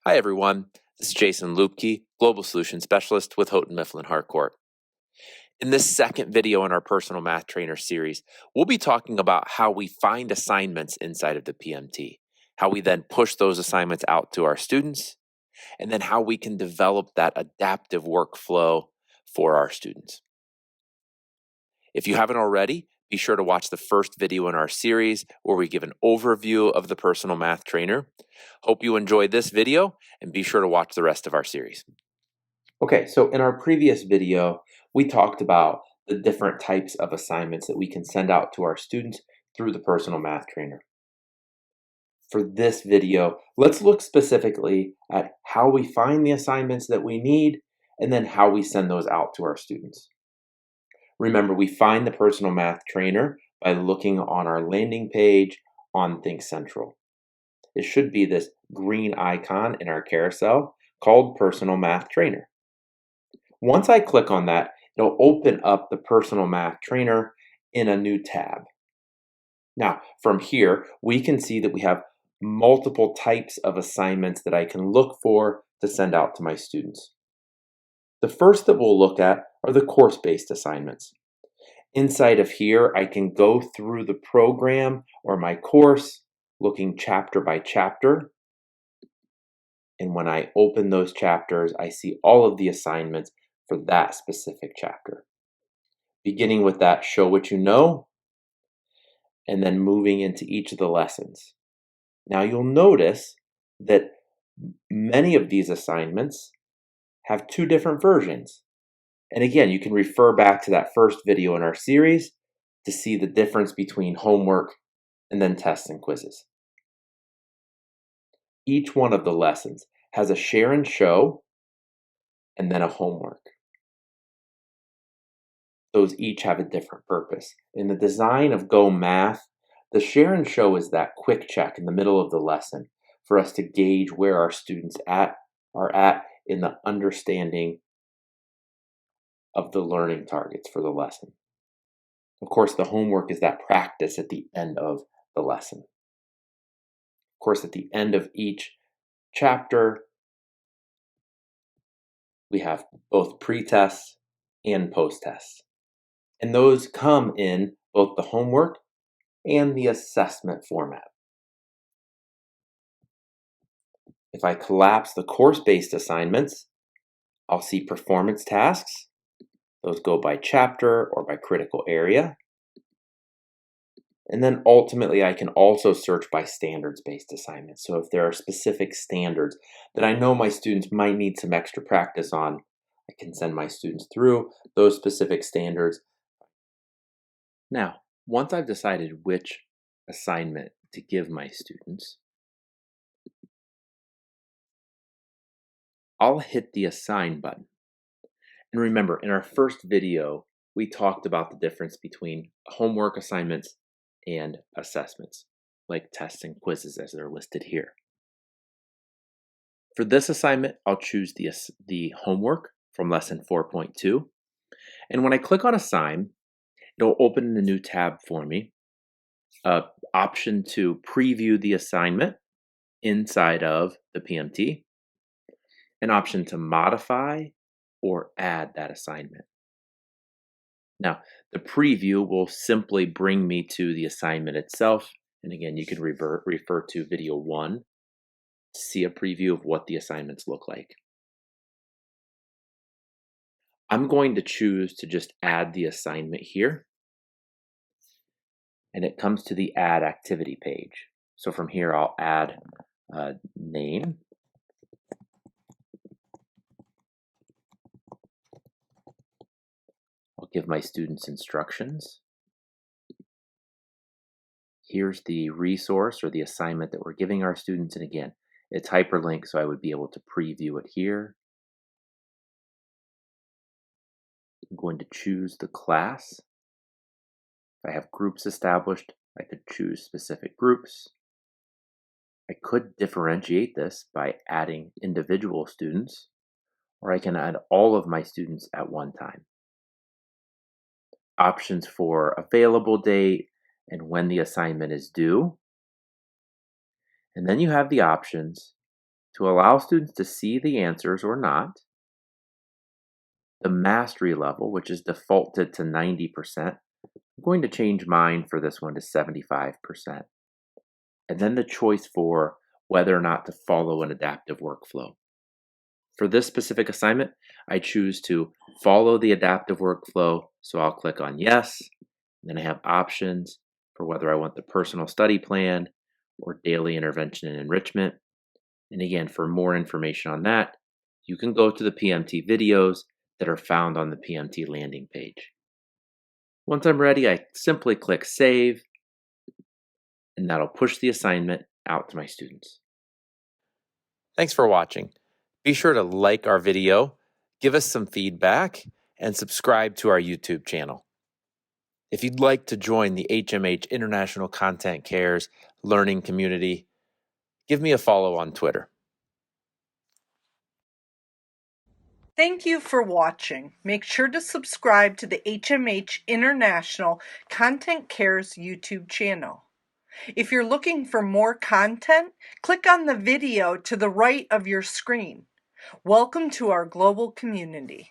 Hi, everyone. This is Jason Lupke, Global Solution Specialist with Houghton Mifflin Harcourt. In this second video in our Personal Math Trainer series, we'll be talking about how we find assignments inside of the PMT, how we then push those assignments out to our students, and then how we can develop that adaptive workflow for our students. If you haven't already, be sure to watch the first video in our series where we give an overview of the Personal Math Trainer. Hope you enjoyed this video and be sure to watch the rest of our series. Okay, so in our previous video, we talked about the different types of assignments that we can send out to our students through the Personal Math Trainer. For this video, let's look specifically at how we find the assignments that we need and then how we send those out to our students. Remember, we find the Personal Math Trainer by looking on our landing page on Think Central. It should be this green icon in our carousel called Personal Math Trainer. Once I click on that, it'll open up the Personal Math Trainer in a new tab. Now, from here, we can see that we have multiple types of assignments that I can look for to send out to my students. The first that we'll look at are the course-based assignments. Inside of here, I can go through the program or my course, looking chapter by chapter. And when I open those chapters, I see all of the assignments for that specific chapter. Beginning with that show what you know, and then moving into each of the lessons. Now you'll notice that many of these assignments have two different versions. And again, you can refer back to that first video in our series to see the difference between homework and then tests and quizzes. Each one of the lessons has a share and show and then a homework. Those each have a different purpose. In the design of Go Math, the share and show is that quick check in the middle of the lesson for us to gauge where our students are at in the understanding of the learning targets for the lesson. Of course, the homework is that practice at the end of the lesson. Of course, at the end of each chapter, we have both pre-tests and post-tests. And those come in both the homework and the assessment format. If I collapse the course-based assignments, I'll see performance tasks. Those go by chapter or by critical area. And then ultimately, I can also search by standards-based assignments. So if there are specific standards that I know my students might need some extra practice on, I can send my students through those specific standards. Now, once I've decided which assignment to give my students, I'll hit the Assign button. And remember, in our first video, we talked about the difference between homework assignments and assessments, like tests and quizzes as they're listed here. For this assignment, I'll choose the homework from lesson 4.2. And when I click on Assign, it'll open in a new tab for me, option to preview the assignment inside of the PMT, an option to modify or add that assignment. Now, the preview will simply bring me to the assignment itself. And again, you can refer to video 1 to see a preview of what the assignments look like. I'm going to choose to just add the assignment here. And it comes to the Add Activity page. So from here, I'll add a name. I'll give my students instructions. Here's the resource or the assignment that we're giving our students. And again, it's hyperlinked, so I would be able to preview it here. I'm going to choose the class. If I have groups established, I could choose specific groups. I could differentiate this by adding individual students, or I can add all of my students at one time. Options for available date and when the assignment is due. And then you have the options To allow students to see the answers or not, the mastery level, which is defaulted to 90%, I'm going to change mine for this one to 75%. And then the choice for whether or not to follow an adaptive workflow. For this specific assignment, I choose to follow the adaptive workflow, so I'll click on yes. Then I have options for whether I want the personal study plan or daily intervention and enrichment. And again, for more information on that, you can go to the PMT videos that are found on the PMT landing page. Once I'm ready, I simply click Save, and that'll push the assignment out to my students. Thanks for watching. Be sure to like our video, give us some feedback, and subscribe to our YouTube channel. If you'd like to join the HMH International Content Cares learning community, give me a follow on Twitter. Thank you for watching. Make sure to subscribe to the HMH International Content Cares YouTube channel. If you're looking for more content, click on the video to the right of your screen. Welcome to our global community.